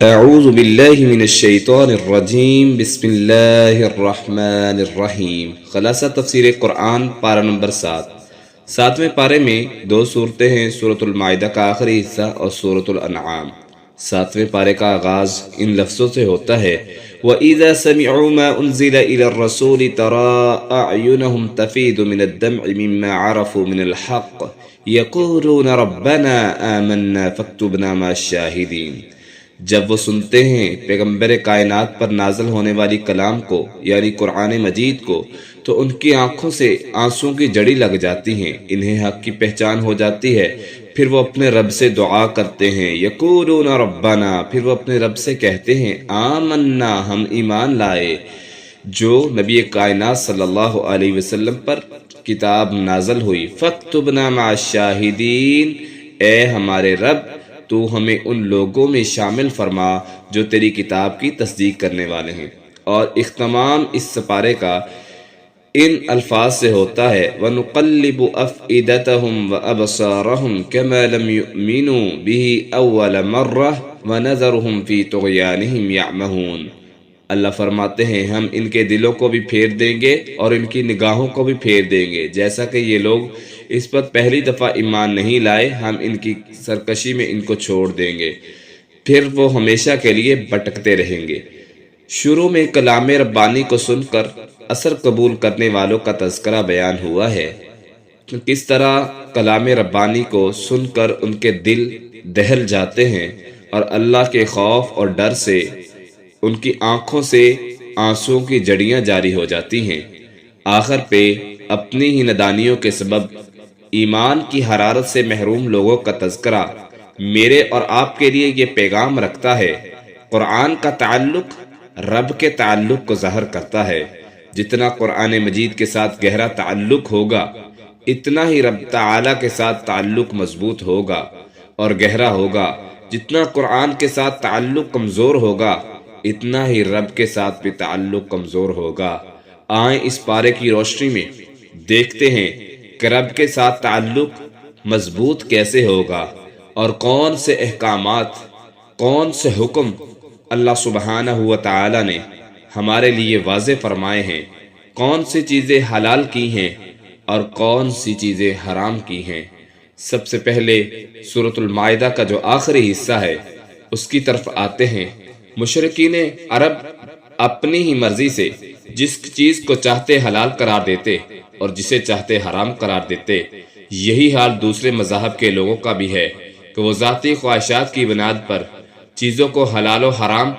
اعوذ باللہ من الشیطان الرجیم بسم اللہ الرحمن الرحیم۔ خلاصہ تفسیر قرآن پارہ نمبر 7۔ 7ویں پارے میں دو صورتیں ہیں، سورۃ المائدہ کا آخری حصہ اور سورۃ الانعام۔ 7ویں پارے کا آغاز ان لفظوں سے ہوتا ہے وَإِذَا سَمِعُوا مَا أُنزِلَ إِلَى الرَّسُولِ تَرَىٰ أَعْيُنَهُمْ تَفِيضُ مِنَ الدَّمْعِ مِمَّا عَرَفُوا مِنَ الْحَقِّ يَقُولُونَ رَبَّنَا آمَنَّا فَاكْتُبْنَا مَعَ الشَّاهِدِينَ۔ جب وہ سنتے ہیں پیغمبر کائنات پر نازل ہونے والی کلام کو یعنی قرآن مجید کو تو ان کی آنکھوں سے آنسوں کی جڑی لگ جاتی ہیں، انہیں حق کی پہچان ہو جاتی ہے، پھر وہ اپنے رب سے دعا کرتے ہیں یقولون ربنا، پھر وہ اپنے رب سے کہتے ہیں آمنا، ہم ایمان لائے۔ جو نبی کائنات صلی اللہ علیہ وسلم پر کتاب نازل ہوئی فاکتبنا مع الشاہدین، اے ہمارے رب تو ہمیں ان لوگوں میں شامل فرما جو تیری کتاب کی تصدیق کرنے والے ہیں۔ اور اختتام اس سپارے کا ان الفاظ سے ہوتا ہے وَنُقَلِّبُ أَفْئِدَتَهُمْ وَأَبْصَارَهُمْ كَمَا لَمْ يُؤْمِنُوا بِهِ أَوَّلَ مَرَّةٍ وَنَذَرُهُمْ فِي طُغْيَانِهِمْ يَعْمَهُونَ۔ اللہ فرماتے ہیں ہم ان کے دلوں کو بھی پھیر دیں گے اور ان کی نگاہوں کو بھی پھیر دیں گے، جیسا کہ یہ لوگ اس پر پہلی دفعہ ایمان نہیں لائے، ہم ان کی سرکشی میں ان کو چھوڑ دیں گے، پھر وہ ہمیشہ کے لیے بھٹکتے رہیں گے۔ شروع میں کلام ربانی کو سن کر اثر قبول کرنے والوں کا تذکرہ بیان ہوا ہے، کس طرح کلام ربانی کو سن کر ان کے دل دہل جاتے ہیں اور اللہ کے خوف اور ڈر سے ان کی آنکھوں سے آنسوں کی جڑیاں جاری ہو جاتی ہیں۔ آخر پہ اپنی ہی نادانیوں کے سبب ایمان کی حرارت سے محروم لوگوں کا تذکرہ میرے اور آپ کے لیے یہ پیغام رکھتا ہے۔ قرآن کا تعلق رب کے تعلق کو ظاہر کرتا ہے، جتنا قرآن مجید کے ساتھ گہرا تعلق ہوگا اتنا ہی رب تعالی کے ساتھ تعلق مضبوط ہوگا اور گہرا ہوگا، جتنا قرآن کے ساتھ تعلق کمزور ہوگا اتنا ہی رب کے ساتھ بھی تعلق کمزور ہوگا۔ آئیں اس پارے کی روشنی میں دیکھتے ہیں کہ رب کے ساتھ تعلق مضبوط کیسے ہوگا اور کون سے احکامات، کون سے حکم اللہ سبحانہ و تعالی نے ہمارے لیے واضح فرمائے ہیں، کون سی چیزیں حلال کی ہیں اور کون سی چیزیں حرام کی ہیں۔ سب سے پہلے سورۃ المائدہ کا جو آخری حصہ ہے اس کی طرف آتے ہیں۔ مشرکین عرب اپنی ہی مرضی سے جس چیز کو چاہتے حلال قرار دیتے اور جسے چاہتے حرام قرار دیتے، یہی حال دوسرے مذاہب کے لوگوں کا بھی ہے کہ وہ ذاتی خواہشات کی بنیاد پر چیزوں کو حلال و حرام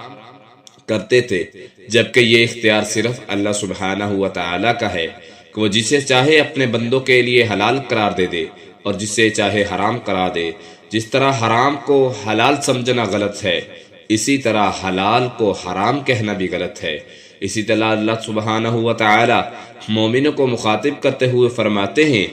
کرتے تھے، جبکہ یہ اختیار صرف اللہ سبحانہ و تعالی کا ہے کہ وہ جسے چاہے اپنے بندوں کے لیے حلال قرار دے دے اور جسے چاہے حرام قرار دے۔ جس طرح حرام کو حلال سمجھنا غلط ہے، اسی طرح حلال کو حرام کہنا بھی غلط ہے۔ اسی طرح اللہ سبحانہ و تعالی مومنوں کو مخاطب کرتے ہوئے فرماتے ہیں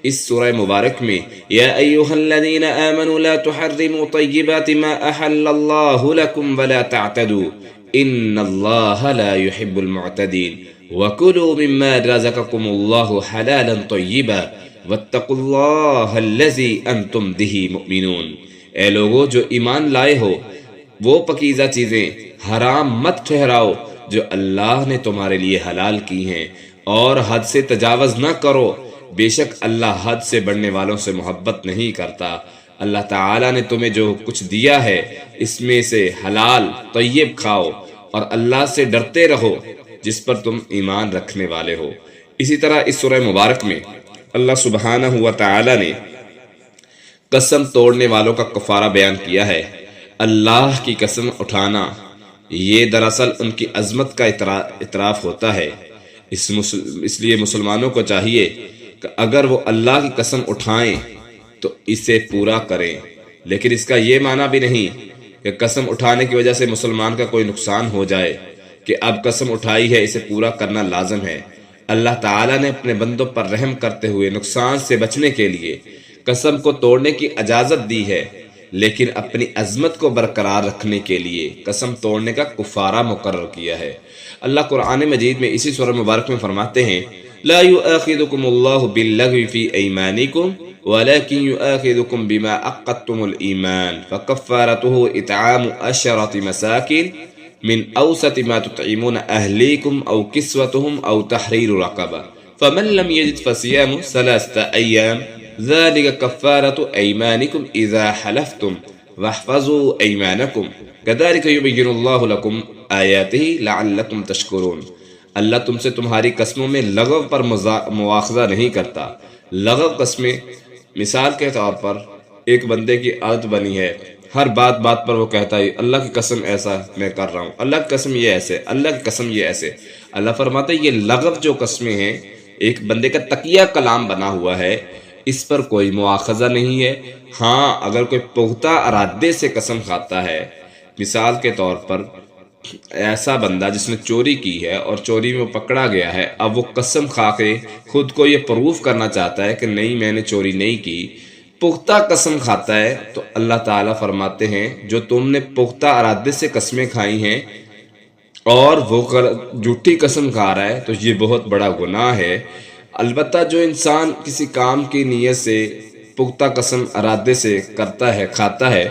اس سورہ مبارک میں یا ایھا الذین آمنوا لا تحرموا طیبات ما احل اللہ لکم ولا تعتدوا ان اللہ لا يحب المعتدین وکلوا مما رزقکم اللہ حلالا طیبا واتقوا اللہ الذی انتم به مؤمنون۔ اے لوگو جو ایمان لائے ہو، وہ پاکیزہ چیزیں حرام مت ٹھہراؤ جو اللہ نے تمہارے لیے حلال کی ہیں، اور حد سے تجاوز نہ کرو، بے شک اللہ حد سے بڑھنے والوں سے محبت نہیں کرتا۔ اللہ تعالیٰ نے تمہیں جو کچھ دیا ہے اس میں سے حلال طیب کھاؤ اور اللہ سے ڈرتے رہو جس پر تم ایمان رکھنے والے ہو۔ اسی طرح اس سورہ مبارک میں اللہ سبحانہ و تعالیٰ نے قسم توڑنے والوں کا کفارہ بیان کیا ہے۔ اللہ کی قسم اٹھانا یہ دراصل ان کی عظمت کا اعتراف ہوتا ہے، اس لیے مسلمانوں کو چاہیے کہ اگر وہ اللہ کی قسم اٹھائیں تو اسے پورا کریں، لیکن اس کا یہ معنی بھی نہیں کہ قسم اٹھانے کی وجہ سے مسلمان کا کوئی نقصان ہو جائے کہ اب قسم اٹھائی ہے اسے پورا کرنا لازم ہے۔ اللہ تعالیٰ نے اپنے بندوں پر رحم کرتے ہوئے نقصان سے بچنے کے لیے قسم کو توڑنے کی اجازت دی ہے، لیکن اپنی عظمت کو برقرار رکھنے کے لیے قسم توڑنے کا کفارہ مقرر کیا ہے۔ اللہ قرآن مجید میں اسی سورہ مبارک میں فرماتے ہیں لا يؤاخذكم الله باللغو في ايمانكم ولكن يؤاخذكم بما عقدتم الإيمان فكفارته إطعام 10 مساكين من أوسط ما تطعمون أهليكم أو كسوتهم أو تحرير رقبة فمن لم يجد فصيام 3 أيام ذلك كفارة أيمانكم إذا حلفتم واحفظوا أيمانكم كذلك يبين الله لكم آياته لعلكم تشكرون۔ اللہ تم سے تمہاری قسموں میں لغو پر مواخذہ نہیں کرتا۔ لغو قسمیں مثال کے طور پر ایک بندے کی عادت بنی ہے، ہر بات پر وہ کہتا ہے اللہ کی قسم ایسا میں کر رہا ہوں، اللہ کی قسم یہ ایسے، اللہ کی قسم یہ ایسے۔ اللہ فرماتا ہے یہ لغو جو قسمیں ہیں ایک بندے کا تقیہ کلام بنا ہوا ہے، اس پر کوئی مواخذہ نہیں ہے۔ ہاں اگر کوئی پختہ ارادے سے قسم کھاتا ہے، مثال کے طور پر ایسا بندہ جس نے چوری کی ہے اور چوری میں وہ پکڑا گیا ہے، اب وہ قسم کھا کے خود کو یہ پروف کرنا چاہتا ہے کہ نہیں میں نے چوری نہیں کی، پختہ قسم کھاتا ہے، تو اللہ تعالیٰ فرماتے ہیں جو تم نے پختہ ارادے سے قسمیں کھائی ہیں اور وہ جھوٹی قسم کھا رہا ہے تو یہ بہت بڑا گناہ ہے۔ البتہ جو انسان کسی کام کی نیت سے پختہ قسم ارادے سے کرتا ہے، کھاتا ہے،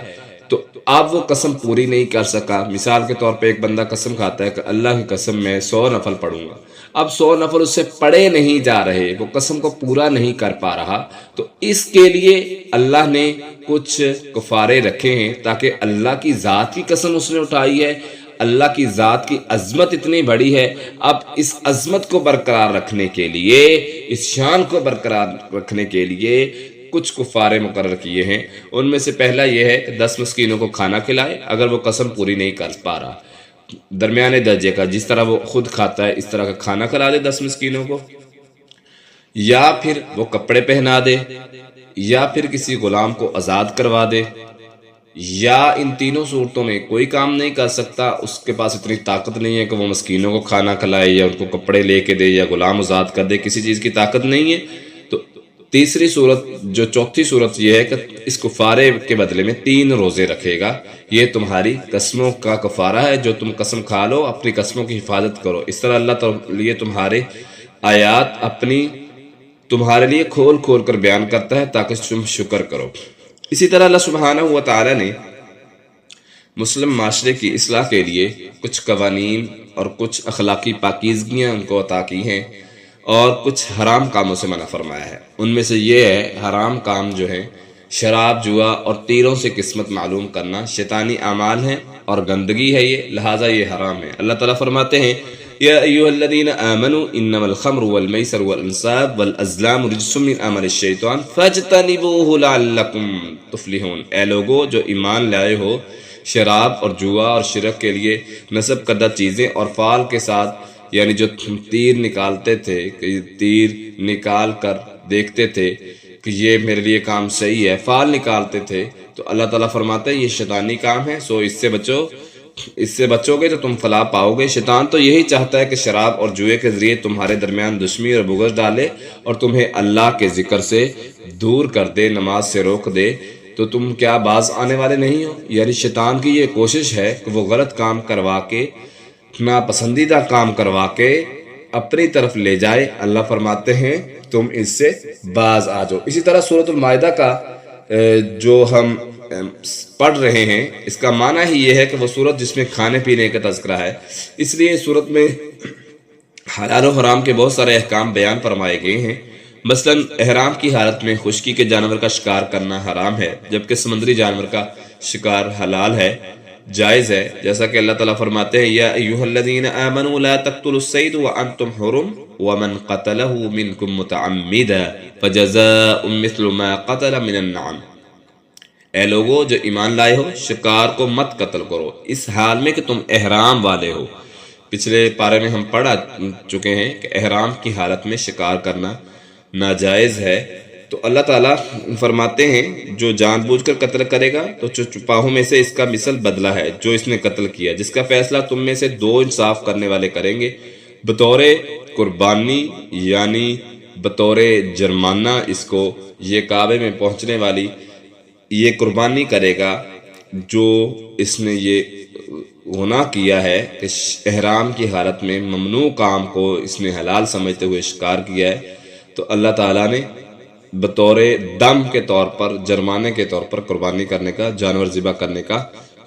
تو اب وہ قسم پوری نہیں کر سکا۔ مثال کے طور پہ ایک بندہ قسم کھاتا ہے کہ اللہ کی قسم میں 100 نفل پڑھوں گا، اب 100 نفل اس سے پڑھے نہیں جا رہے، وہ قسم کو پورا نہیں کر پا رہا، تو اس کے لیے اللہ نے کچھ کفارے رکھے ہیں تاکہ اللہ کی ذات کی قسم اس نے اٹھائی ہے، اللہ کی ذات کی عظمت اتنی بڑی ہے، اب اس عظمت کو برقرار رکھنے کے لیے، اس شان کو برقرار رکھنے کے لیے کچھ کفارے مقرر کیے ہیں۔ ان میں سے پہلا یہ ہے کہ 10 مسکینوں کو کھانا کھلائے اگر وہ قسم پوری نہیں کر پا رہا، درمیانے درجے کا، جس طرح وہ خود کھاتا ہے اس طرح کا کھانا کھلا دے 10 مسکینوں کو، یا پھر وہ کپڑے پہنا دے، یا پھر کسی غلام کو آزاد کروا دے، یا ان تینوں صورتوں میں کوئی کام نہیں کر سکتا، اس کے پاس اتنی طاقت نہیں ہے کہ وہ مسکینوں کو کھانا کھلائے یا ان کو کپڑے لے کے دے یا غلام آزاد کر دے، کسی چیز کی طاقت نہیں ہے، تو تیسری صورت جو چوتھی صورت یہ ہے کہ اس کفارے کے بدلے میں 3 روزے رکھے گا۔ یہ تمہاری قسموں کا کفارہ ہے، جو تم قسم کھا لو اپنی قسموں کی حفاظت کرو۔ اس طرح اللہ تعالیٰ تمہارے آیات اپنی تمہارے لیے کھول کھول کر بیان کرتا ہے تاکہ تم شکر کرو۔ اسی طرح اللہ سبحانہ و تعالیٰ نے مسلم معاشرے کی اصلاح کے لیے کچھ قوانین اور کچھ اخلاقی پاکیزگیاں ان کو عطا کی ہیں اور کچھ حرام کاموں سے منع فرمایا ہے۔ ان میں سے یہ ہے حرام کام جو ہے شراب، جوا اور تیروں سے قسمت معلوم کرنا شیطانی اعمال ہیں اور گندگی ہے یہ، لہٰذا یہ حرام ہے۔ اللہ تعالیٰ فرماتے ہیں یا ایھا الذین آمنوا انما الخمر والمیسر والانصاب والازلام رجس من عمل الشیطان فاجتنبوہ لعلکم تفلحون، اے لوگو جو ایمان لائے ہو، شراب اور جوا اور شرک کے لیے نصب کردہ چیزیں اور فال کے ساتھ، یعنی جو تیر نکالتے تھے کہ تیر نکال کر دیکھتے تھے کہ یہ میرے لیے کام صحیح ہے، فال نکالتے تھے، تو اللہ تعالیٰ فرماتا ہے یہ شیطانی کام ہے، سو اس سے بچو، اس سے بچو گے تو تم فلاح پاؤ گے۔ شیطان تو یہی چاہتا ہے کہ شراب اور جوئے کے ذریعے تمہارے درمیان دشمنی اور بغض ڈالے اور تمہیں اللہ کے ذکر سے دور کر دے، نماز سے روک دے، تو تم کیا باز آنے والے نہیں ہو؟ یعنی شیطان کی یہ کوشش ہے کہ وہ غلط کام کروا کے، ناپسندیدہ کام کروا کے اپنی طرف لے جائے۔ اللہ فرماتے ہیں تم اس سے باز آ جاؤ۔ اسی طرح سورۃ المائدہ کا جو ہم پڑھ رہے ہیں اس کا معنی ہی یہ ہے کہ وہ سورت جس میں کھانے پینے کا تذکرہ ہے، اس لیے اس سورت میں حلال و حرام کے بہت سارے احکام بیان فرمائے گئے ہیں۔ مثلا احرام کی حالت میں خشکی کے جانور کا شکار کرنا حرام ہے، جبکہ سمندری جانور کا شکار حلال ہے، جائز ہے، جیسا کہ اللہ تعالیٰ فرماتے ہیں یا ایھا الذین آمنوا لا تقتلوا الصید وانتم حرم ومن قتلہ منکم متعمدا فجزاء مثل ما قتل من النعم، اے لوگو جو ایمان لائے ہو شکار کو مت قتل کرو اس حال میں کہ تم احرام والے ہو۔ پچھلے پارے میں ہم پڑھ چکے ہیں کہ احرام کی حالت میں شکار کرنا ناجائز ہے، تو اللہ تعالیٰ فرماتے ہیں جو جان بوجھ کر قتل کرے گا تو چپاہوں میں سے اس کا مثل بدلہ ہے جو اس نے قتل کیا، جس کا فیصلہ تم میں سے 2 انصاف کرنے والے کریں گے، بطور قربانی یعنی بطور جرمانہ اس کو یہ کعبے میں پہنچنے والی یہ قربانی کرے گا جو اس نے یہ گناہ کیا ہے کہ احرام کی حالت میں ممنوع کام کو اس نے حلال سمجھتے ہوئے شکار کیا ہے، تو اللہ تعالیٰ نے بطور دم کے طور پر، جرمانے کے طور پر قربانی کرنے کا، جانور ذبح کرنے کا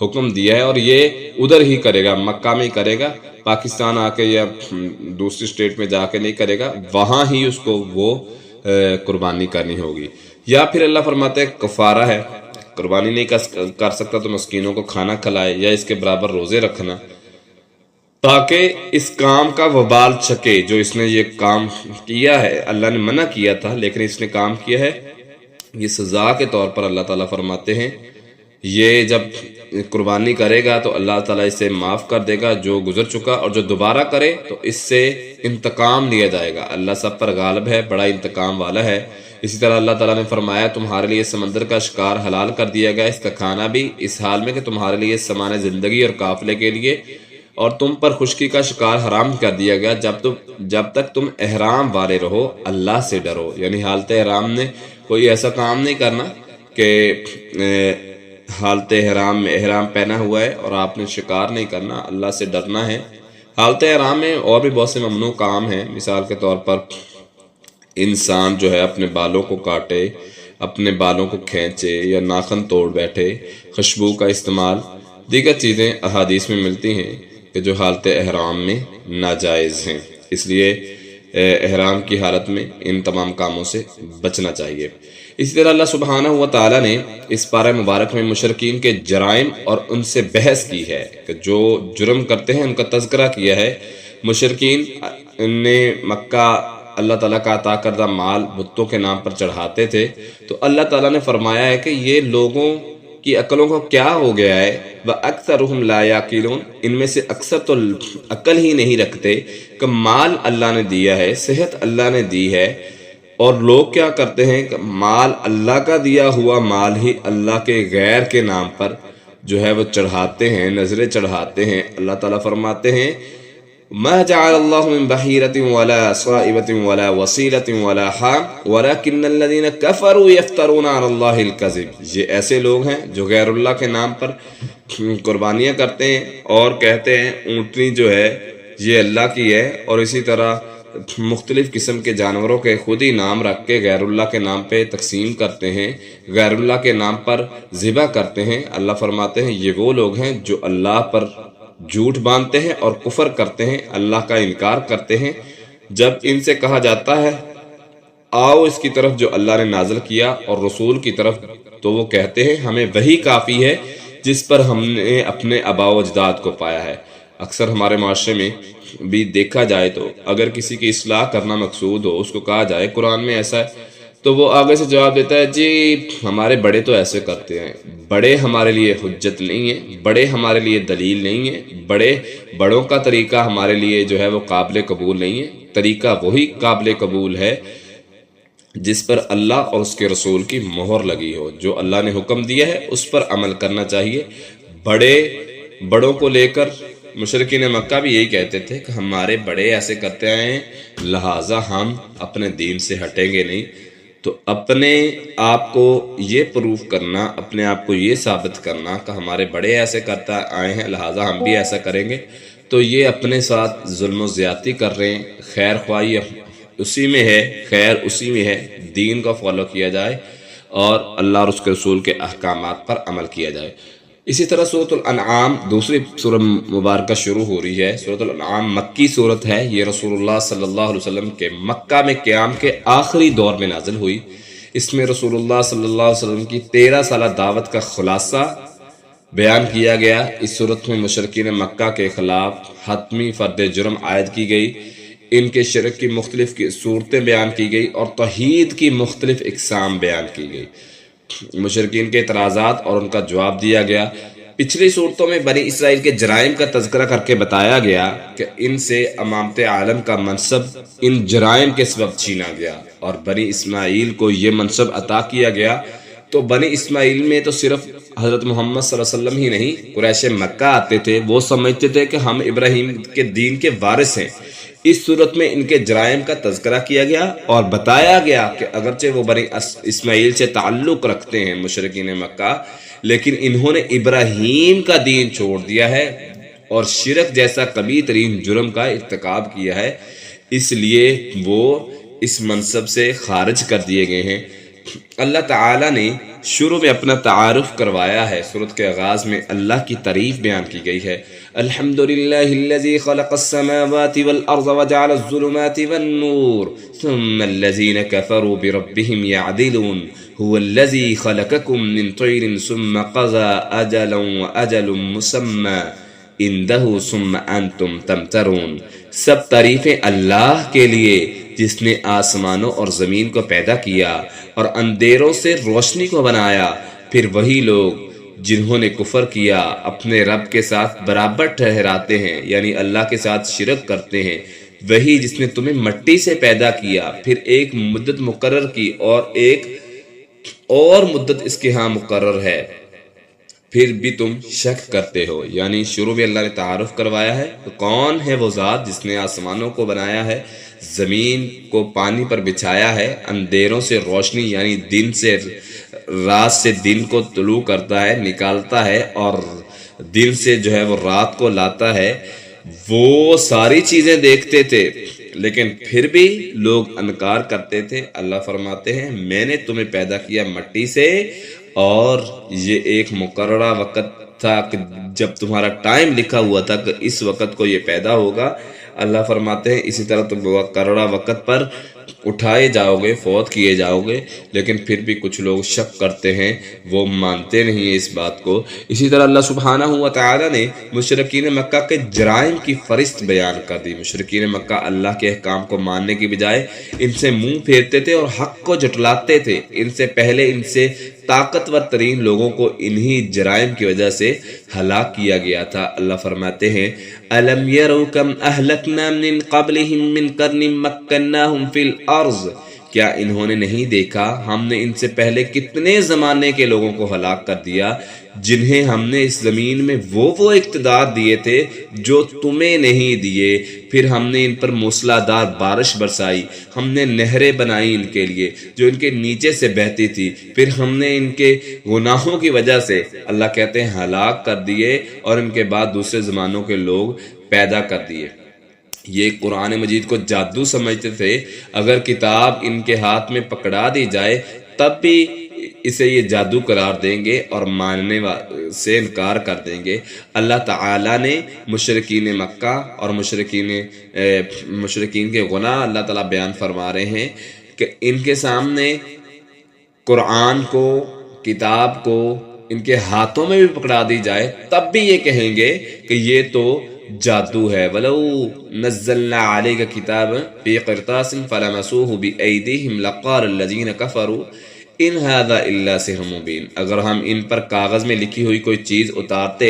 حکم دیا ہے، اور یہ ادھر ہی کرے گا، مکہ میں ہی کرے گا، پاکستان آ کے یا دوسری اسٹیٹ میں جا کے نہیں کرے گا، وہاں ہی اس کو وہ قربانی کرنی ہوگی۔ یا پھر اللہ فرماتے ہیں کفارہ ہے، قربانی نہیں کر سکتا تو مسکینوں کو کھانا کھلائے یا اس کے برابر روزے رکھنا، تاکہ اس کام کا وبال چکے جو اس نے یہ کام کیا ہے۔ اللہ نے منع کیا تھا لیکن اس نے کام کیا ہے، یہ سزا کے طور پر اللہ تعالیٰ فرماتے ہیں یہ جب قربانی کرے گا تو اللہ تعالیٰ اسے معاف کر دے گا جو گزر چکا، اور جو دوبارہ کرے تو اس سے انتقام لیا جائے گا۔ اللہ سب پر غالب ہے، بڑا انتقام والا ہے۔ اسی طرح اللہ تعالیٰ نے فرمایا تمہارے لیے سمندر کا شکار حلال کر دیا گیا، اس کا کھانا بھی، اس حال میں کہ تمہارے لیے سامان زندگی اور قافلے کے لیے، اور تم پر خشکی کا شکار حرام کر دیا گیا جب تک تم احرام والے رہو، اللہ سے ڈرو۔ یعنی حالت احرام نے کوئی ایسا کام نہیں کرنا کہ حالت احرام میں احرام پہنا ہوا ہے اور آپ نے شکار نہیں کرنا، اللہ سے ڈرنا ہے۔ حالت احرام میں اور بھی بہت سے ممنوع کام ہیں، مثال کے طور پر انسان جو ہے اپنے بالوں کو کاٹے، اپنے بالوں کو کھینچے یا ناخن توڑ بیٹھے، خوشبو کا استعمال، دیگر چیزیں احادیث میں ملتی ہیں کہ جو حالت احرام میں ناجائز ہیں، اس لیے احرام کی حالت میں ان تمام کاموں سے بچنا چاہیے۔ اسی طرح اللہ سبحانہ و تعالیٰ نے اس پارہ مبارک میں مشرکین کے جرائم اور ان سے بحث کی ہے کہ جو جرم کرتے ہیں ان کا تذکرہ کیا ہے۔ مشرکین نے مکہ اللہ تعالیٰ کا عطا کردہ مال بتوں کے نام پر چڑھاتے تھے، تو اللہ تعالیٰ نے فرمایا ہے کہ یہ لوگوں کی عقلوں کو کیا ہو گیا ہے، وَأَكْثَرُهُمْ لَا يَعْقِلُونَ، ان میں سے اکثر تو عقل ہی نہیں رکھتے کہ مال اللہ نے دیا ہے، صحت اللہ نے دی ہے، اور لوگ کیا کرتے ہیں کہ مال اللہ کا دیا ہوا مال ہی اللہ کے غیر کے نام پر جو ہے وہ چڑھاتے ہیں، نظریں چڑھاتے ہیں۔ اللہ تعالیٰ فرماتے ہیں مَا جَعَلَ اللَّهُ مِن بَحِيرَةٍ وَلَا صَائِبَةٍ وَلَا وَصِيلَةٍ وَلَا حَامٍ وَلَكِنَّ الَّذِينَ كَفَرُوا يَفْتَرُونَ عَلَى اللَّهِ الْكَذِبَ، یہ ایسے لوگ ہیں جو غیر اللہ کے نام پر قربانیاں کرتے ہیں اور کہتے ہیں اونٹنی جو ہے یہ اللہ کی ہے، اور اسی طرح مختلف قسم کے جانوروں کے خود ہی نام رکھ کے غیر اللہ کے نام پہ تقسیم کرتے ہیں، غیر اللہ کے نام پر ذبح کرتے ہیں۔ اللہ فرماتے ہیں یہ وہ لوگ ہیں جو اللہ پر جھوٹ باندھتے ہیں اور کفر کرتے ہیں، اللہ کا انکار کرتے ہیں۔ جب ان سے کہا جاتا ہے آؤ اس کی طرف جو اللہ نے نازل کیا اور رسول کی طرف، تو وہ کہتے ہیں ہمیں وہی کافی ہے جس پر ہم نے اپنے آباء و اجداد کو پایا ہے۔ اکثر ہمارے معاشرے میں بھی دیکھا جائے تو اگر کسی کی اصلاح کرنا مقصود ہو، اس کو کہا جائے قرآن میں ایسا ہے، تو وہ آگے سے جواب دیتا ہے جی ہمارے بڑے تو ایسے کرتے ہیں۔ بڑے ہمارے لیے حجت نہیں ہیں، بڑے ہمارے لیے دلیل نہیں ہیں، بڑوں کا طریقہ ہمارے لیے جو ہے وہ قابل قبول نہیں ہے۔ طریقہ وہی قابل قبول ہے جس پر اللہ اور اس کے رسول کی مہر لگی ہو، جو اللہ نے حکم دیا ہے اس پر عمل کرنا چاہیے۔ بڑوں کو لے کر مشرکین مکہ بھی یہی کہتے تھے کہ ہمارے بڑے ایسے کرتے آئے ہیں لہٰذا ہم اپنے دین سے ہٹیں گے نہیں۔ تو اپنے آپ کو یہ پروف کرنا، اپنے آپ کو یہ ثابت کرنا کہ ہمارے بڑے ایسے کرتا آئے ہیں لہٰذا ہم بھی ایسا کریں گے، تو یہ اپنے ساتھ ظلم و زیادتی کر رہے ہیں۔ خیر خواہی اسی میں ہے، خیر اسی میں ہے، دین کو فالو کیا جائے اور اللہ اور اس کے رسول کے احکامات پر عمل کیا جائے۔ اسی طرح سورۃ الانعام دوسری سورہ مبارکہ شروع ہو رہی ہے۔ سورۃ الانعام مکی سورت ہے، یہ رسول اللہ صلی اللہ علیہ وسلم کے مکہ میں قیام کے آخری دور میں نازل ہوئی۔ اس میں رسول اللہ صلی اللہ علیہ وسلم کی 13 سالہ دعوت کا خلاصہ بیان کیا گیا۔ اس صورت میں مشرکین مکہ کے خلاف حتمی فرد جرم عائد کی گئی، ان کے شرک کی مختلف صورتیں بیان کی گئی اور توحید کی مختلف اقسام بیان کی گئی، مشرکین کے اعتراضات اور ان کا جواب دیا گیا۔ پچھلی صورتوں میں بنی اسرائیل کے جرائم کا تذکرہ کر کے بتایا گیا کہ ان سے امامت عالم کا منصب ان جرائم کے سبب چھینا گیا اور بنی اسماعیل کو یہ منصب عطا کیا گیا۔ تو بنی اسماعیل میں تو صرف حضرت محمد صلی اللہ علیہ وسلم ہی نہیں، قریش مکہ آتے تھے، وہ سمجھتے تھے کہ ہم ابراہیم کے دین کے وارث ہیں۔ اس صورت میں ان کے جرائم کا تذکرہ کیا گیا اور بتایا گیا کہ اگرچہ وہ بنی اسماعیل سے تعلق رکھتے ہیں مشرکین مکہ، لیکن انہوں نے ابراہیم کا دین چھوڑ دیا ہے اور شرک جیسا کبھی ترین جرم کا ارتکاب کیا ہے، اس لیے وہ اس منصب سے خارج کر دیے گئے ہیں۔ اللہ تعالیٰ نے شروع میں اپنا تعارف کروایا ہے، سورت کے آغاز میں اللہ کی تعریف بیان کی گئی ہے۔ الحمدللہ الذی خلق السماوات والارض وجعل الظلمات والنور ثم الذین کفروا بربهم یعدلون هو الذی خلقکم من طیر ثم قضى اجلا واجل مسمى عنده ثم انتم تمترون۔ سب تعریفیں اللہ کے لیے جس نے آسمانوں اور زمین کو پیدا کیا اور اندھیروں سے روشنی کو بنایا۔ پھر وہی لوگ جنہوں نے کفر کیا اپنے رب کے ساتھ برابر ٹھہراتے ہیں، یعنی اللہ کے ساتھ شرک کرتے ہیں۔ وہی جس نے تمہیں مٹی سے پیدا کیا، پھر ایک مدت مقرر کی اور ایک اور مدت اس کے ہاں مقرر ہے، پھر بھی تم شک کرتے ہو۔ یعنی شروع میں اللہ نے تعارف کروایا ہے کہ کون ہے وہ ذات جس نے آسمانوں کو بنایا ہے، زمین کو پانی پر بچھایا ہے، اندھیروں سے روشنی یعنی دن سے رات سے دن کو طلوع کرتا ہے، نکالتا ہے، اور دن سے جو ہے وہ رات کو لاتا ہے۔ وہ ساری چیزیں دیکھتے تھے لیکن پھر بھی لوگ انکار کرتے تھے۔ اللہ فرماتے ہیں میں نے تمہیں پیدا کیا مٹی سے، اور یہ ایک مقررہ وقت تھا کہ جب تمہارا ٹائم لکھا ہوا تھا کہ اس وقت کو یہ پیدا ہوگا۔ اللہ فرماتے ہیں اسی طرح تم مقررہ وقت پر اٹھائے جاؤ گے، فوت کیے جاؤ گے، لیکن پھر بھی کچھ لوگ شک کرتے ہیں، وہ مانتے نہیں ہیں اس بات کو۔ اسی طرح اللہ سبحانہ و تعالی نے مشرکین مکہ کے جرائم کی فہرست بیان کر دی۔ مشرکین مکہ اللہ کے احکام کو ماننے کی بجائے ان سے منہ پھیرتے تھے اور حق کو جھٹلاتے تھے۔ ان سے پہلے ان سے طاقتور ترین لوگوں کو انہی جرائم کی وجہ سے ہلاک کیا گیا تھا۔ اللہ فرماتے ہیں أَلَمْ يَرَوْا كَمْ أَهْلَكْنَا مِنْ قَبْلِهِمْ مِنْ قَرْنٍ مَكَّنَّاهُمْ فِي الْأَرْضِ، کیا انہوں نے نہیں دیکھا ہم نے ان سے پہلے کتنے زمانے کے لوگوں کو ہلاک کر دیا جنہیں ہم نے اس زمین میں وہ اقتدار دیے تھے جو تمہیں نہیں دیے۔ پھر ہم نے ان پر موسلادھار بارش برسائی، ہم نے نہریں بنائی ان کے لیے جو ان کے نیچے سے بہتی تھی، پھر ہم نے ان کے گناہوں کی وجہ سے اللہ کہتے ہیں ہلاک کر دیے، اور ان کے بعد دوسرے زمانوں کے لوگ پیدا کر دیے۔ یہ قرآن مجید کو جادو سمجھتے تھے، اگر کتاب ان کے ہاتھ میں پکڑا دی جائے تب بھی اسے یہ جادو قرار دیں گے اور ماننے سے انکار کر دیں گے۔ اللہ تعالیٰ نے مشرکین مکہ اور مشرکین کے گناہ اللہ تعالیٰ بیان فرما رہے ہیں کہ ان کے سامنے قرآن کو، کتاب کو ان کے ہاتھوں میں بھی پکڑا دی جائے تب بھی یہ کہیں گے کہ یہ تو جادو ہے۔ وَلَوْ نَزَّلْنَا عَلَيْكَ كِتَابًا فِي قِرْطَاسٍ فَلَمَسُوهُ بِأَيْدِيهِمْ لَقَالَ الَّذِينَ كَفَرُوا إِنْ هَذَا إِلَّا سِحْرٌ مُبِينٌ، اگر ہم ان پر کاغذ میں لکھی ہوئی کوئی چیز اتارتے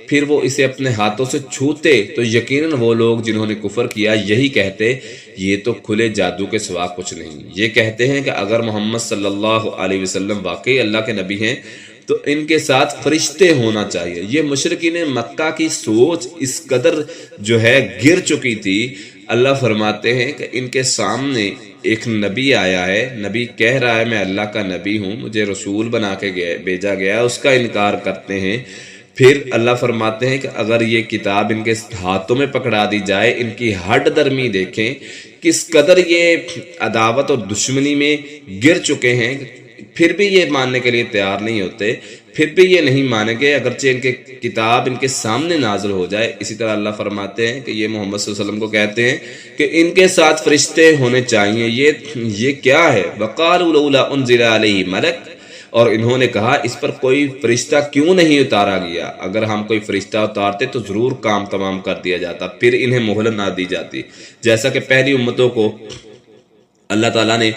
پھر وہ اسے اپنے ہاتھوں سے چھوتے تو یقیناً وہ لوگ جنہوں نے کفر کیا یہی کہتے یہ تو کھلے جادو کے سوا کچھ نہیں۔ یہ کہتے ہیں کہ اگر محمد صلی اللہ علیہ وسلم واقعی اللہ کے نبی ہیں تو ان کے ساتھ فرشتے ہونا چاہیے۔ یہ مشرکین مکہ کی سوچ اس قدر جو ہے گر چکی تھی۔ اللہ فرماتے ہیں کہ ان کے سامنے ایک نبی آیا ہے، نبی کہہ رہا ہے میں اللہ کا نبی ہوں، مجھے رسول بنا کے بھیجا گیا، اس کا انکار کرتے ہیں۔ پھر اللہ فرماتے ہیں کہ اگر یہ کتاب ان کے ہاتھوں میں پکڑا دی جائے، ان کی ہڈ درمی دیکھیں کس قدر یہ عداوت اور دشمنی میں گر چکے ہیں، پھر بھی یہ ماننے کے لیے تیار نہیں ہوتے، پھر بھی یہ نہیں مانیں گے اگرچہ ان کے کتاب ان کے سامنے نازل ہو جائے۔ اسی طرح اللہ فرماتے ہیں کہ یہ محمد صلی اللہ علیہ وسلم کو کہتے ہیں کہ ان کے ساتھ فرشتے ہونے چاہیے۔ یہ کیا ہے؟ وَقَالُوا لَوْلَا أُنزِلَ عَلَيْهِ مَلَكٌ، اور انہوں نے کہا اس پر کوئی فرشتہ کیوں نہیں اتارا گیا؟ اگر ہم کوئی فرشتہ اتارتے تو ضرور کام تمام کر دیا جاتا، پھر انہیں مہلت نہ دی جاتی، جیسا کہ پہلی امتوں کو اللہ تعالیٰ نے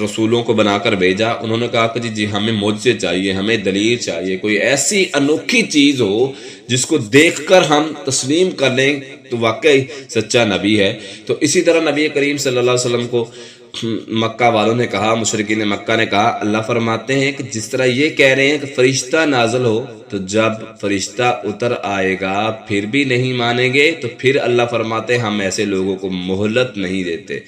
رسولوں کو بنا کر بھیجا۔ انہوں نے کہا کہ جی ہمیں معجزے چاہیے، ہمیں دلیل چاہیے، کوئی ایسی انوکھی چیز ہو جس کو دیکھ کر ہم تسلیم کر لیں تو واقعی سچا نبی ہے۔ تو اسی طرح نبی کریم صلی اللہ علیہ وسلم کو مکہ والوں نے کہا، مشرکین مکہ نے کہا، اللہ فرماتے ہیں کہ جس طرح یہ کہہ رہے ہیں کہ فرشتہ نازل ہو، تو جب فرشتہ اتر آئے گا پھر بھی نہیں مانیں گے تو پھر اللہ فرماتے ہیں ہم ایسے لوگوں کو مہلت نہیں دیتے،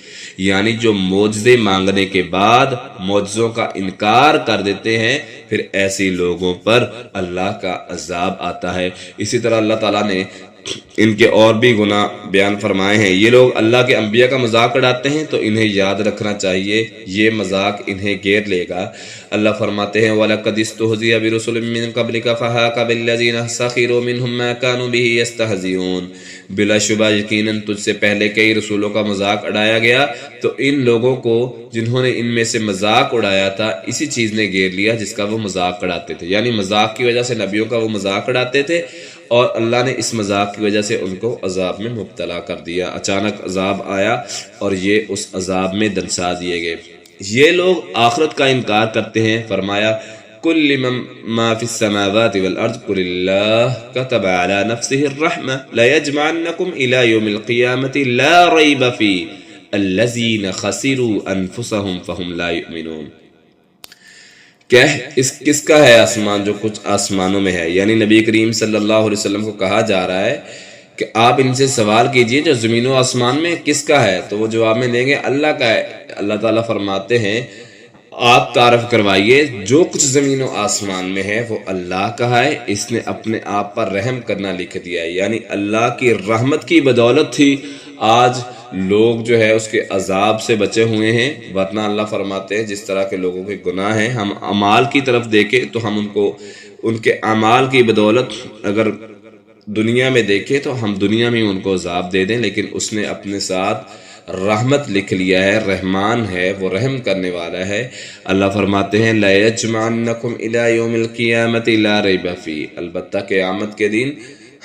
یعنی جو معجزے مانگنے کے بعد معجزوں کا انکار کر دیتے ہیں پھر ایسی لوگوں پر اللہ کا عذاب آتا ہے۔ اسی طرح اللہ تعالیٰ نے ان کے اور بھی گناہ بیان فرمائے ہیں۔ یہ لوگ اللہ کے انبیاء کا مذاق اڑاتے ہیں تو انہیں یاد رکھنا چاہیے یہ مذاق انہیں گھیر لے گا۔ اللہ فرماتے ہیں وَلَقَدِ اسْتُهْزِئَ بِرُسُلٍ مِّن قَبْلِكَ فَحَاقَ بِالَّذِينَ سَخِرُوا مِنْهُم مَّا كَانُوا بِهِ يَسْتَهْزِئُونَ۔ بلا شبہ یقیناً تجھ سے پہلے کئی رسولوں کا مذاق اڑایا گیا تو ان لوگوں کو جنہوں نے ان میں سے مذاق اڑایا تھا اسی چیز نے گھیر لیا جس کا وہ مذاق اڑاتے تھے، یعنی مذاق کی وجہ سے نبیوں کا وہ مذاق اڑاتے تھے اور اللہ نے اس مذاق کی وجہ سے ان کو عذاب میں مبتلا کر دیا۔ اچانک عذاب آیا اور یہ اس عذاب میں دنسا دیے گئے۔ یہ لوگ آخرت کا انکار کرتے ہیں۔ فرمایا قُل لِّمَن مَّا فِي السَّمَاوَاتِ وَالْأَرْضِ قُلِ اللَّهُ كَتَبَ عَلَىٰ نَفْسِهِ الرَّحْمَةَ لَيَجْمَعَنَّكُمْ إِلَىٰ يَوْمِ الْقِيَامَةِ لَا رَيْبَ فِيهِ الَّذِينَ خَسِرُوا أَنفُسَهُمْ فَهُمْ لَا يُؤْمِنُونَ۔ کس کا ہے آسمان جو کچھ آسمانوں میں ہے، یعنی نبی کریم صلی اللہ علیہ وسلم کو کہا جا رہا ہے کہ آپ ان سے سوال کیجئے جو زمین و آسمان میں کس کا ہے، تو وہ جواب میں دیں گے اللہ کا ہے۔ اللہ تعالیٰ فرماتے ہیں آپ تعارف کروائیے جو کچھ زمین و آسمان میں ہے وہ اللہ کا ہے، اس نے اپنے آپ پر رحم کرنا لکھ دیا ہے، یعنی اللہ کی رحمت کی بدولت تھی آج لوگ جو ہے اس کے عذاب سے بچے ہوئے ہیں، ورنہ اللہ فرماتے ہیں جس طرح کے لوگوں کے گناہ ہیں ہم اعمال کی طرف دیکھیں تو ہم ان کے اعمال کی بدولت اگر دنیا میں دیکھیں تو ہم دنیا میں ان کو عذاب دے دیں، لیکن اس نے اپنے ساتھ رحمت لکھ لیا ہے، رحمان ہے، وہ رحم کرنے والا ہے۔ اللہ فرماتے ہیں لَيَجْمَعَنَّكُمْ إِلَىٰ يَوْمِ الْقِيَامَةِ لَا رَيْبَ فِيهِ، البتہ قیامت کے دن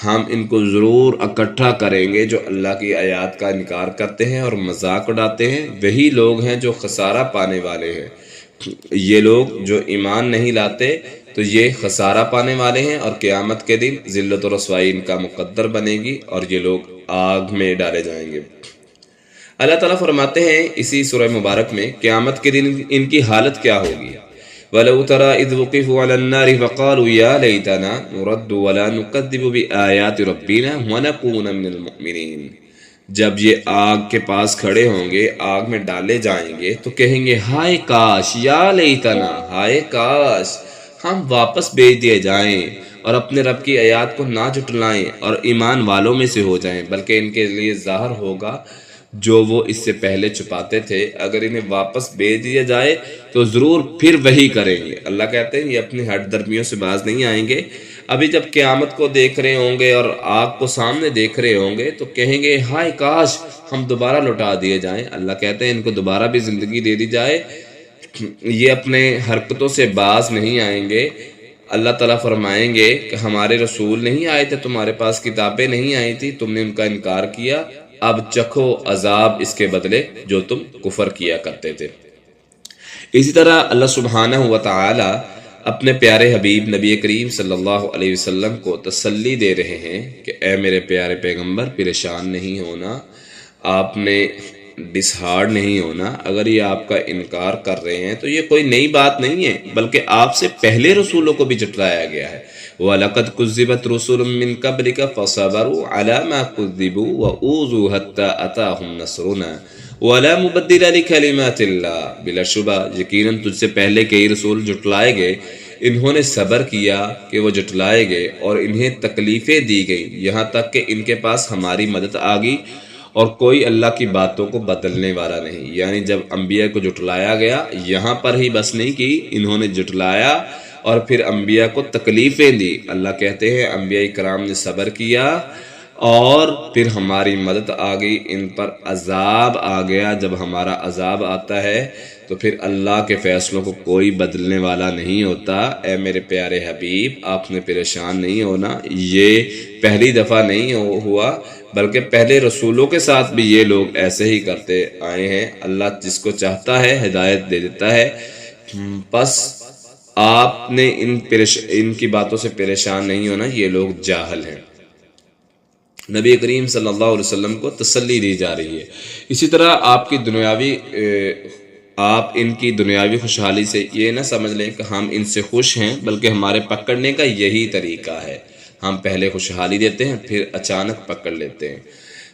ہم ان کو ضرور اکٹھا کریں گے جو اللہ کی آیات کا انکار کرتے ہیں اور مذاق اڑاتے ہیں، وہی لوگ ہیں جو خسارہ پانے والے ہیں۔ یہ لوگ جو ایمان نہیں لاتے تو یہ خسارہ پانے والے ہیں اور قیامت کے دن ذلت و رسوائی ان کا مقدر بنے گی اور یہ لوگ آگ میں ڈالے جائیں گے۔ اللہ تعالیٰ فرماتے ہیں اسی سورہ مبارک میں قیامت کے دن ان کی حالت کیا ہوگی۔ وَلَوْ تَرَىٰ إِذْ وُقِفُوا عَلَى النَّارِ فَقَالُوا يَا لَيْتَنَا نُرَدُّ وَلَا نُكَذِّبُ بِآيَاتِ رَبِّنَا وَنَكُونَ مِنَ الْمُؤْمِنِينَ۔ جب یہ آگ کے پاس کھڑے ہوں گے، آگ میں ڈالے جائیں گے تو کہیں گے ہائے کاش، یا لیتنا، ہائے کاش ہم واپس بھیج دیے جائیں اور اپنے رب کی آیات کو نہ جھٹلائیں اور ایمان والوں میں سے ہو جائیں، بلکہ ان کے لیے ظاہر ہوگا جو وہ اس سے پہلے چھپاتے تھے۔ اگر انہیں واپس بھیج دیا جائے تو ضرور پھر وہی کریں گے۔ اللہ کہتے ہیں یہ اپنی ہٹ درمیوں سے باز نہیں آئیں گے۔ ابھی جب قیامت کو دیکھ رہے ہوں گے اور آگ کو سامنے دیکھ رہے ہوں گے تو کہیں گے ہائے کاش ہم دوبارہ لوٹا دیے جائیں۔ اللہ کہتے ہیں ان کو دوبارہ بھی زندگی دے دی جائے، یہ اپنے حرکتوں سے باز نہیں آئیں گے۔ اللہ تعالیٰ فرمائیں گے کہ ہمارے رسول نہیں آئے تھے، تمہارے پاس کتابیں نہیں آئی تھی، تم نے ان کا انکار کیا، اب چکھو عذاب اس کے بدلے جو تم کفر کیا کرتے تھے۔ اسی طرح اللہ سبحانہ و تعالی اپنے پیارے حبیب نبی کریم صلی اللہ علیہ وسلم کو تسلی دے رہے ہیں کہ اے میرے پیارے پیغمبر پریشان نہیں ہونا، آپ نے ڈسہارڈ نہیں ہونا۔ اگر یہ آپ کا انکار کر رہے ہیں تو یہ کوئی نئی بات نہیں ہے، بلکہ آپ سے پہلے رسولوں کو بھی جھٹلایا گیا ہے۔ وَلَقَدْ كُذِّبَتْ رُسُلٌ مِّن قَبْلِكَ فَصَبَرُوا عَلَىٰ مَا كُذِّبُوا وَأُوذُوا حَتَّىٰ أَتَاهُمْ نَصْرُنَا وَلَا مُبَدِّلَ لِكَلِمَاتِ اللَّهِ۔ بلا شبہ یقیناً تجھ سے پہلے کئی رسول جھٹلائے گئے، انہوں نے صبر کیا کہ وہ جھٹلائے گئے اور انہیں تکلیفیں دی گئیں یہاں تک کہ ان کے پاس ہماری مدد آ گئی اور کوئی اللہ کی باتوں کو بدلنے والا نہیں۔ یعنی جب انبیاء کو جھٹلایا گیا، یہاں پر ہی بس نہیں کی، انہوں نے جھٹلایا اور پھر انبیاء کو تکلیفیں دی۔ اللہ کہتے ہیں انبیاء کرام نے صبر کیا اور پھر ہماری مدد آ گئی، ان پر عذاب آ گیا۔ جب ہمارا عذاب آتا ہے تو پھر اللہ کے فیصلوں کو کوئی بدلنے والا نہیں ہوتا۔ اے میرے پیارے حبیب آپ نے پریشان نہیں ہونا، یہ پہلی دفعہ نہیں ہوا، بلکہ پہلے رسولوں کے ساتھ بھی یہ لوگ ایسے ہی کرتے آئے ہیں۔ اللہ جس کو چاہتا ہے ہدایت دے دیتا ہے، بس آپ نے ان کی باتوں سے پریشان نہیں ہونا، یہ لوگ جاہل ہیں۔ نبی کریم صلی اللہ علیہ وسلم کو تسلی دی جا رہی ہے۔ اسی طرح آپ ان کی دنیاوی خوشحالی سے یہ نہ سمجھ لیں کہ ہم ان سے خوش ہیں، بلکہ ہمارے پکڑنے کا یہی طریقہ ہے، ہم پہلے خوشحالی دیتے ہیں پھر اچانک پکڑ لیتے ہیں۔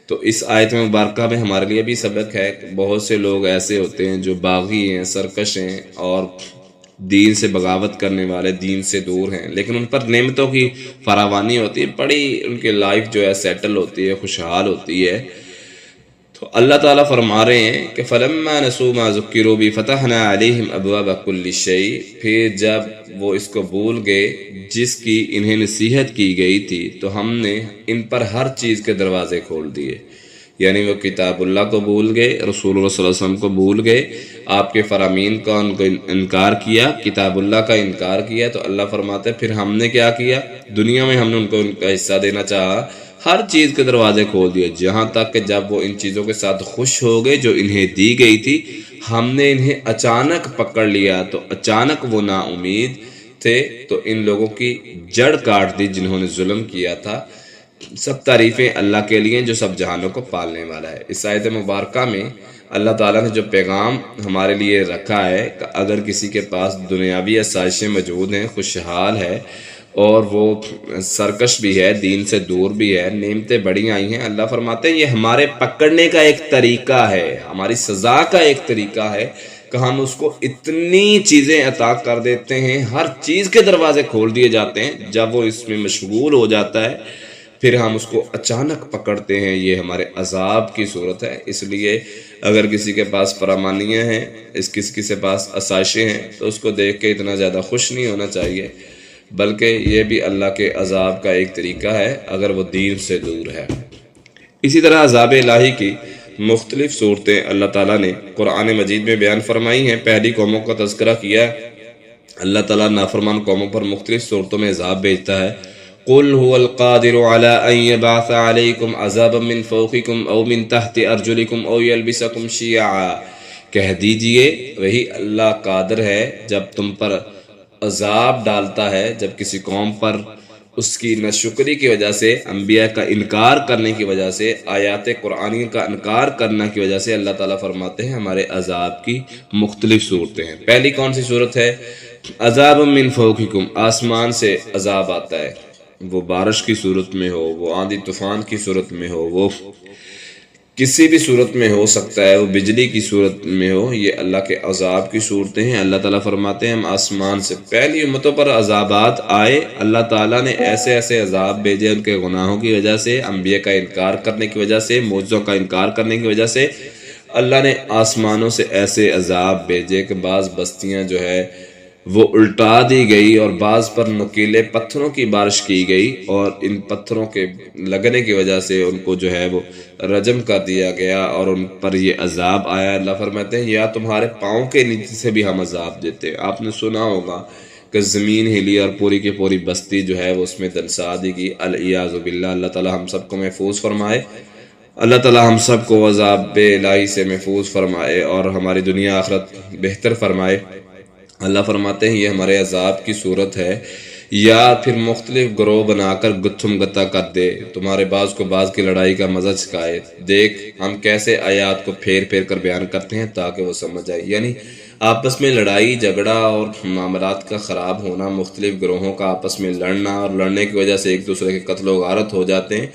تو اس آیت مبارکہ میں ہمارے لیے بھی سبق ہے کہ بہت سے لوگ ایسے ہوتے ہیں جو باغی ہیں، سرکش ہیں اور دین سے بغاوت کرنے والے دین سے دور ہیں، لیکن ان پر نعمتوں کی فراوانی ہوتی ہے، بڑی ان کی لائف جو ہے سیٹل ہوتی ہے، خوشحال ہوتی ہے۔ تو اللہ تعالیٰ فرما رہے ہیں کہ فَلَمَّا نَسُوا مَا ذُكِّرُوا بِهِ فَتَحْنَا عَلَيْهِمْ أَبْوَابَ كُلِّ شَيْءٍ، پھر جب وہ اس کو بھول گئے جس کی انہیں نصیحت کی گئی تھی تو ہم نے ان پر ہر چیز کے دروازے کھول دیے۔ یعنی وہ کتاب اللہ کو بھول گئے، رسول اللہ صلی اللہ علیہ وسلم کو بھول گئے، آپ کے فرامین کا ان کو انکار کیا، کتاب اللہ کا انکار کیا، تو اللہ فرماتے ہیں پھر ہم نے کیا کیا، دنیا میں ہم نے ان کو ان کا حصہ دینا چاہا، ہر چیز کے دروازے کھول دیے، جہاں تک کہ جب وہ ان چیزوں کے ساتھ خوش ہو گئے جو انہیں دی گئی تھی، ہم نے انہیں اچانک پکڑ لیا، تو اچانک وہ نا امید تھے تو ان لوگوں کی جڑ کاٹ دی جنہوں نے ظلم کیا تھا۔ سب تعریفیں اللہ کے لیے جو سب جہانوں کو پالنے والا ہے۔ اس آیت مبارکہ میں اللہ تعالیٰ نے جو پیغام ہمارے لیے رکھا ہے کہ اگر کسی کے پاس دنیاوی آسائشیں موجود ہیں، خوشحال ہے اور وہ سرکش بھی ہے، دین سے دور بھی ہے، نعمتیں بڑی آئی ہیں، اللہ فرماتے ہیں یہ ہمارے پکڑنے کا ایک طریقہ ہے، ہماری سزا کا ایک طریقہ ہے کہ ہم اس کو اتنی چیزیں عطا کر دیتے ہیں، ہر چیز کے دروازے کھول دیے جاتے ہیں، جب وہ اس میں مشغول ہو جاتا ہے پھر ہم اس کو اچانک پکڑتے ہیں، یہ ہمارے عذاب کی صورت ہے۔ اس لیے اگر کسی کے پاس فرامانیاں ہیں، کسی کے پاس آسائشیں ہیں، تو اس کو دیکھ کے اتنا زیادہ خوش نہیں ہونا چاہیے، بلکہ یہ بھی اللہ کے عذاب کا ایک طریقہ ہے اگر وہ دین سے دور ہے۔ اسی طرح عذاب الہی کی مختلف صورتیں اللہ تعالیٰ نے قرآن مجید میں بیان فرمائی ہیں۔ پہلی قوموں کا تذکرہ کیا، اللہ تعالیٰ نافرمان قوموں پر مختلف صورتوں میں عذاب بھیجتا ہے۔ قُلْ هُوَ الْقَادِرُ عَلَىٰ أَن يَبْعَثَ عَلَيْكُمْ عَذَابًا مِّن فَوْقِكُمْ أَوْ مِن تَحْتِ أَرْجُلِكُمْ أَوْ يَلْبِسَكُمْ شِيَعًا، کہہ دیجئے وہی اللہ قادر ہے جب تم پر عذاب ڈالتا ہے، جب کسی قوم پر اس کی ناشکری کی وجہ سے، انبیاء کا انکار کرنے کی وجہ سے، آیات قرآنی کا انکار کرنے کی وجہ سے، اللہ تعالیٰ فرماتے ہیں ہمارے عذاب کی مختلف صورتیں ہیں۔ پہلی کون سی صورت ہے؟ عذاب من فوقکم، آسمان سے عذاب آتا ہے، وہ بارش کی صورت میں ہو، وہ آندھی طوفان کی صورت میں ہو، وہ کسی بھی صورت میں ہو سکتا ہے، وہ بجلی کی صورت میں ہو، یہ اللہ کے عذاب کی صورتیں ہیں۔ اللہ تعالیٰ فرماتے ہیں ہم آسمان سے، پہلی امتوں پر عذابات آئے، اللہ تعالیٰ نے ایسے ایسے عذاب بھیجے ان کے گناہوں کی وجہ سے، انبیاء کا انکار کرنے کی وجہ سے، معجزوں کا انکار کرنے کی وجہ سے، اللہ نے آسمانوں سے ایسے عذاب بھیجے کہ بعض بستیاں جو ہے وہ الٹا دی گئی اور بعض پر نکیلے پتھروں کی بارش کی گئی، اور ان پتھروں کے لگنے کی وجہ سے ان کو جو ہے وہ رجم کر دیا گیا اور ان پر یہ عذاب آیا۔ اللہ فرماتے ہیں یا تمہارے پاؤں کے نیچے سے بھی ہم عذاب دیتے ہیں۔ آپ نے سنا ہوگا کہ زمین ہلی اور پوری کی پوری بستی جو ہے وہ اس میں دنسا دی گئی، العیاذ باللہ۔ اللہ تعالی ہم سب کو محفوظ فرمائے، اللہ تعالی ہم سب کو عذاب الہی سے محفوظ فرمائے اور ہماری دنیا آخرت بہتر فرمائے۔ اللہ فرماتے ہیں یہ ہمارے عذاب کی صورت ہے، یا پھر مختلف گروہ بنا کر گتھم گتا کر دے، تمہارے بعض کو بعض کی لڑائی کا مزہ چکھائے۔ دیکھ ہم کیسے آیات کو پھیر پھیر کر بیان کرتے ہیں تاکہ وہ سمجھ آئے۔ یعنی آپس میں لڑائی جھگڑا اور معاملات کا خراب ہونا، مختلف گروہوں کا آپس میں لڑنا اور لڑنے کی وجہ سے ایک دوسرے کے قتل و غارت ہو جاتے ہیں،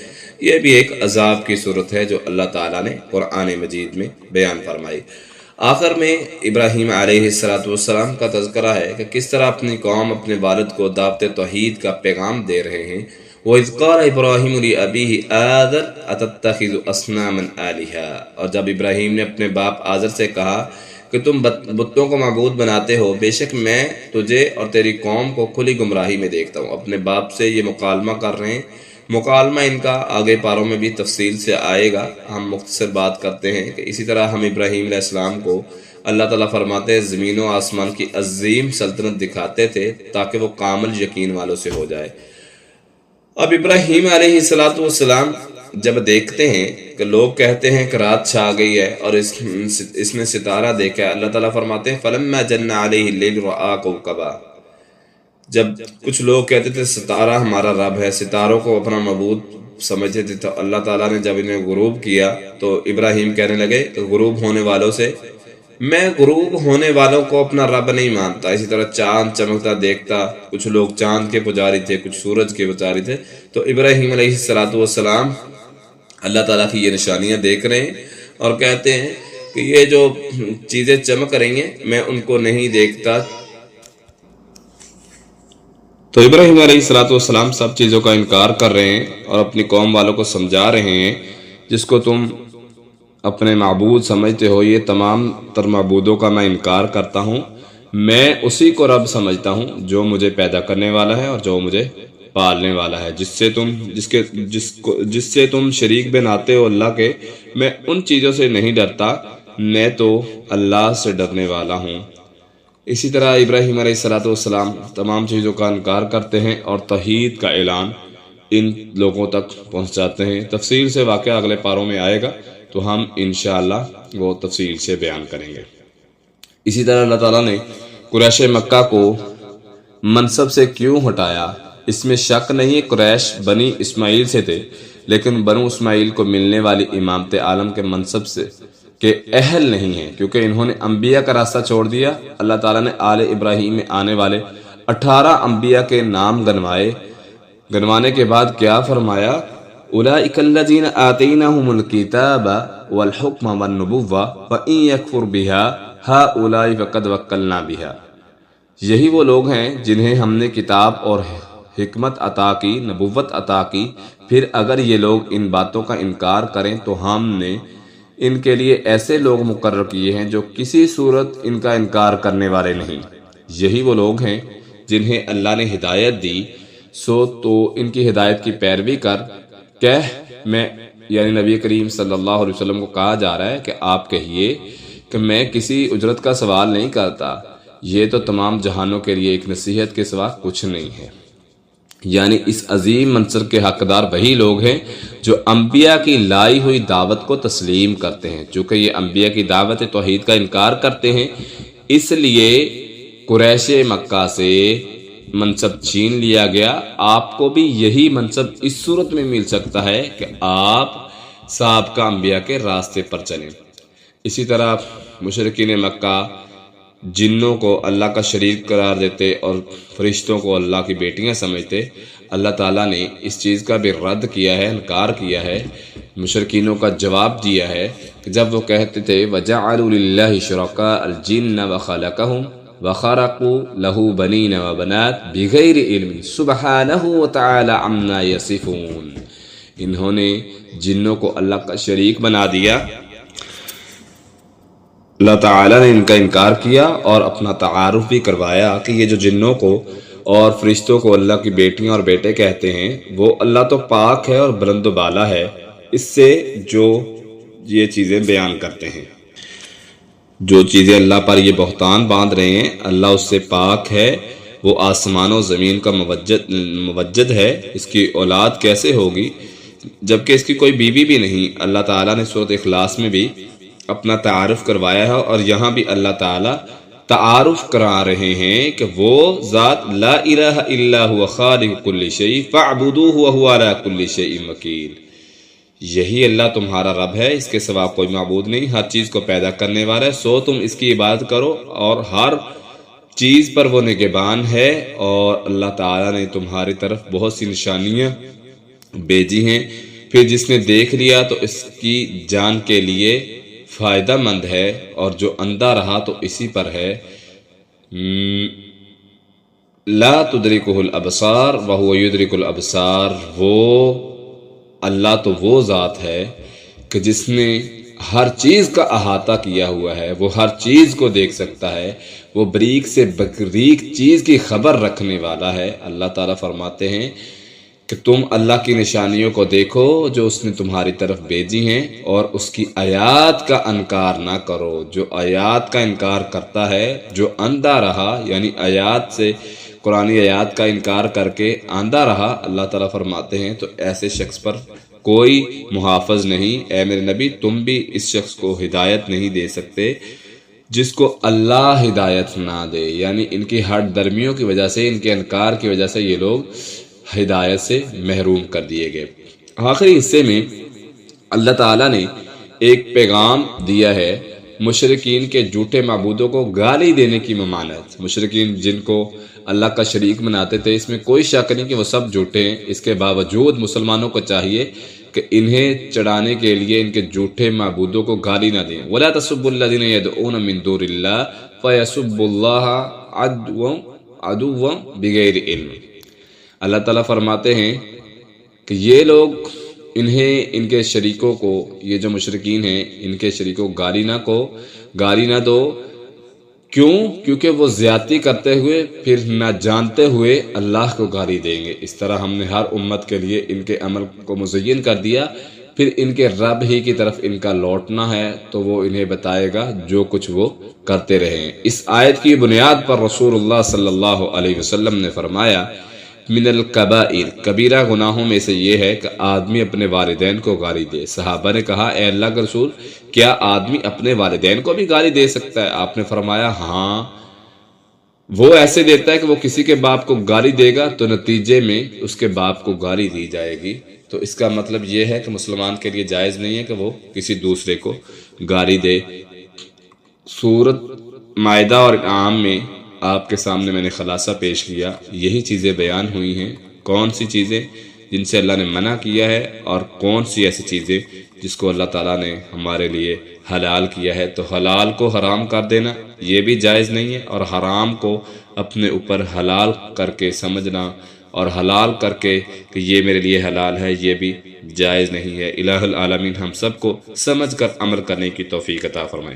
یہ بھی ایک عذاب کی صورت ہے جو اللہ تعالیٰ نے قرآن مجید میں بیان فرمائی۔ آخر میں ابراہیم علیہ السلام کا تذکرہ ہے کہ کس طرح اپنی قوم، اپنے والد کو دعوت توحید کا پیغام دے رہے ہیں۔ وَإِذْ قَالَ إِبْرَاهِيمُ لِأَبِيهِ آذَرَ أَتَتَّخِذُ أَصْنَامًا آلِهَةً، اور جب ابراہیم نے اپنے باپ آذر سے کہا کہ تم بتوں کو معبود بناتے ہو، بے شک میں تجھے اور تیری قوم کو کھلی گمراہی میں دیکھتا ہوں۔ اپنے باپ سے یہ مکالمہ کر رہے ہیں، مکالمہ ان کا آگے پاروں میں بھی تفصیل سے آئے گا، ہم مختصر بات کرتے ہیں کہ اسی طرح ہم ابراہیم علیہ السلام کو اللہ تعالیٰ فرماتے ہیں زمین و آسمان کی عظیم سلطنت دکھاتے تھے تاکہ وہ کامل یقین والوں سے ہو جائے۔ اب ابراہیم علیہ السلام جب دیکھتے ہیں کہ لوگ کہتے ہیں کہ رات چھا گئی ہے اور اس نے ستارہ دیکھا ہے، اللہ تعالیٰ فرماتے ہیں فَلَمَّا جَنَّ عَلَيْهِ اللَّيْلُ رَأَىٰ كَوْكَبًا، جب کچھ لوگ کہتے تھے ستارہ ہمارا رب ہے، ستاروں کو اپنا معبود سمجھتے تھے، تو اللہ تعالیٰ نے جب انہیں غروب کیا تو ابراہیم کہنے لگے کہ غروب ہونے والوں سے، میں غروب ہونے والوں کو اپنا رب نہیں مانتا۔ اسی طرح چاند چمکتا دیکھتا، کچھ لوگ چاند کے پجاری تھے، کچھ سورج کے پجاری تھے، تو ابراہیم علیہ السلام اللہ تعالیٰ کی یہ نشانیاں دیکھ رہے ہیں اور کہتے ہیں کہ یہ جو چیزیں چمک رہی ہیں میں ان کو نہیں دیکھتا، تو ابراہیم علیہ الصلوۃ والسلام سب چیزوں کا انکار کر رہے ہیں اور اپنی قوم والوں کو سمجھا رہے ہیں جس کو تم اپنے معبود سمجھتے ہو، یہ تمام تر معبودوں کا میں انکار کرتا ہوں، میں اسی کو رب سمجھتا ہوں جو مجھے پیدا کرنے والا ہے اور جو مجھے پالنے والا ہے، جس سے تم شریک بناتے ہو اللہ کے، میں ان چیزوں سے نہیں ڈرتا، میں تو اللہ سے ڈرنے والا ہوں۔ اسی طرح ابراہیم علیہ الصلوۃ والسلام تمام چیزوں کا انکار کرتے ہیں اور توحید کا اعلان ان لوگوں تک پہنچاتے ہیں۔ تفصیل سے واقعہ اگلے پاروں میں آئے گا تو ہم انشاءاللہ وہ تفصیل سے بیان کریں گے۔ اسی طرح اللہ تعالیٰ نے قریش مکہ کو منصب سے کیوں ہٹایا، اس میں شک نہیں، قریش بنی اسماعیل سے تھے، لیکن بنو اسماعیل کو ملنے والی امامت عالم کے منصب سے کے اہل نہیں ہیں، کیونکہ انہوں نے انبیاء کا راستہ چھوڑ دیا۔ اللہ تعالیٰ نے آل ابراہیم میں آنے والے 18 انبیاء کے نام گنوانے کے بعد کیا فرمایا؟ اولئک الذین آتیناہم الکتاب والحکم والنبوۃ وإن یکفر بها ہؤلاء فقد وکلنا بها، یہی وہ لوگ ہیں جنہیں ہم نے کتاب اور حکمت عطا کی، نبوت عطا کی، پھر اگر یہ لوگ ان باتوں کا انکار کریں تو ہم نے ان کے لیے ایسے لوگ مقرر کیے ہیں جو کسی صورت ان کا انکار کرنے والے نہیں۔ یہی وہ لوگ ہیں جنہیں اللہ نے ہدایت دی، سو تو ان کی ہدایت کی پیروی میں یعنی نبی کریم صلی اللہ علیہ وسلم کو کہا جا رہا ہے کہ آپ کہیے کہ میں کسی اجرت کا سوال نہیں کرتا، یہ تو تمام جہانوں کے لیے ایک نصیحت کے سوا کچھ نہیں ہے۔ یعنی اس عظیم منصب کے حقدار وہی لوگ ہیں جو انبیاء کی لائی ہوئی دعوت کو تسلیم کرتے ہیں۔ چونکہ یہ انبیاء کی دعوت توحید کا انکار کرتے ہیں، اس لیے قریش مکہ سے منصب چھین لیا گیا۔ آپ کو بھی یہی منصب اس صورت میں مل سکتا ہے کہ آپ سابقہ انبیاء کے راستے پر چلیں۔ اسی طرح مشرکین مکہ جنوں کو اللہ کا شریک قرار دیتے اور فرشتوں کو اللہ کی بیٹیاں سمجھتے، اللہ تعالیٰ نے اس چیز کا بھی رد کیا ہے، انکار کیا ہے، مشرکینوں کا جواب دیا ہے کہ جب وہ کہتے تھے وَجَعَلُوا لِلَّهِ شُرَكَاءَ الْجِنَّ وَخَلَقَهُمْ وَخَرَقُوا لَهُ بَنِينَ وَبَنَاتٍ بِغَيْرِ عِلْمٍ سُبْحَانَهُ وَتَعَالَى عَمَّا يَصِفُونَ، انہوں نے جنوں کو اللہ کا شریک بنا دیا۔ اللہ تعالیٰ نے ان کا انکار کیا اور اپنا تعارف بھی کروایا کہ یہ جو جنوں کو اور فرشتوں کو اللہ کی بیٹیاں اور بیٹے کہتے ہیں، وہ اللہ تو پاک ہے اور بلند و بالا ہے اس سے جو یہ چیزیں بیان کرتے ہیں۔ جو چیزیں اللہ پر یہ بہتان باندھ رہے ہیں، اللہ اس سے پاک ہے، وہ آسمان و زمین کا موجد ہے، اس کی اولاد کیسے ہوگی جبکہ اس کی کوئی بیوی بھی نہیں۔ اللہ تعالیٰ نے سورۃ اخلاص میں بھی اپنا تعارف کروایا ہے اور یہاں بھی اللہ تعالیٰ تعارف کرا رہے ہیں کہ وہ ذات لا الہ الا هو خالق کل شیء فاعبدوہ وہو علی کل شیء وکیل، یہی اللہ تمہارا رب ہے، اس کے سوا کوئی معبود نہیں، ہر چیز کو پیدا کرنے والا ہے، سو تم اس کی عبادت کرو اور ہر چیز پر وہ نگہبان ہے۔ اور اللہ تعالیٰ نے تمہاری طرف بہت سی نشانیاں بھیجی ہیں، پھر جس نے دیکھ لیا تو اس کی جان کے لیے فائدہ مند ہے، اور جو اندھا رہا تو اسی پر ہے۔ لا تدرکہ الابصار وہو یدرک الابصار، وہ اللہ تو وہ ذات ہے کہ جس نے ہر چیز کا احاطہ کیا ہوا ہے، وہ ہر چیز کو دیکھ سکتا ہے، وہ بریک سے بریک چیز کی خبر رکھنے والا ہے۔ اللہ تعالیٰ فرماتے ہیں کہ تم اللہ کی نشانیوں کو دیکھو جو اس نے تمہاری طرف بھیجی ہیں اور اس کی آیات کا انکار نہ کرو۔ جو آیات کا انکار کرتا ہے، جو اندھا رہا یعنی آیات سے قرآن آیات کا انکار کر کے اندھا رہا، اللہ تعالیٰ فرماتے ہیں تو ایسے شخص پر کوئی محافظ نہیں۔ اے میرے نبی، تم بھی اس شخص کو ہدایت نہیں دے سکتے جس کو اللہ ہدایت نہ دے، یعنی ان کی ہٹ درمیوں کی وجہ سے، ان کے انکار کی وجہ سے یہ لوگ ہدایت سے محروم کر دیے گئے۔ آخری حصے میں اللہ تعالیٰ نے ایک پیغام دیا ہے مشرکین کے جھوٹے معبودوں کو گالی دینے کی ممانعت۔ مشرکین جن کو اللہ کا شریک بناتے تھے، اس میں کوئی شک نہیں کہ وہ سب جھوٹے ہیں، اس کے باوجود مسلمانوں کو چاہیے کہ انہیں چڑھانے کے لیے ان کے جھوٹے معبودوں کو گالی نہ دیں۔ وَلَا تَسُبُّوا الَّذِينَ يَدْعُونَ مِن دُونِ اللَّهِ فَيَسُبُّوا اللَّهَ عَدْوًا بِغَيْرِ عِلْمٍ، اللہ تعالیٰ فرماتے ہیں کہ یہ لوگ ان کے شریکوں کو، یہ جو مشرکین ہیں، ان کے شریکوں کو گالی نہ دو. کیوں؟ کیونکہ وہ زیادتی کرتے ہوئے پھر نہ جانتے ہوئے اللہ کو گالی دیں گے. اس طرح ہم نے ہر امت کے لیے ان کے عمل کو مزین کر دیا، پھر ان کے رب ہی کی طرف ان کا لوٹنا ہے، تو وہ انہیں بتائے گا جو کچھ وہ کرتے رہے ہیں. اس آیت کی بنیاد پر رسول اللہ صلی اللہ علیہ وسلم نے فرمایا من الکبائر، کبیرہ گناہوں میں سے یہ ہے کہ آدمی اپنے والدین کو گالی دے. صحابہ نے کہا اے اللہ کے رسول، کیا آدمی اپنے والدین کو بھی گالی دے سکتا ہے؟ آپ نے فرمایا ہاں، وہ ایسے دیتا ہے کہ وہ کسی کے باپ کو گالی دے گا تو نتیجے میں اس کے باپ کو گالی دی جائے گی. تو اس کا مطلب یہ ہے کہ مسلمان کے لیے جائز نہیں ہے کہ وہ کسی دوسرے کو گالی دے. سورۃ مائدہ اور انعام میں آپ کے سامنے میں نے خلاصہ پیش کیا، یہی چیزیں بیان ہوئی ہیں. کون سی چیزیں جن سے اللہ نے منع کیا ہے، اور کون سی ایسی چیزیں جس کو اللہ تعالیٰ نے ہمارے لیے حلال کیا ہے. تو حلال کو حرام کر دینا یہ بھی جائز نہیں ہے، اور حرام کو اپنے اوپر حلال کر کے سمجھنا اور حلال کر کے کہ یہ میرے لیے حلال ہے، یہ بھی جائز نہیں ہے. الہ العالمین ہم سب کو سمجھ کر عمل کرنے کی توفیق عطا فرمائے.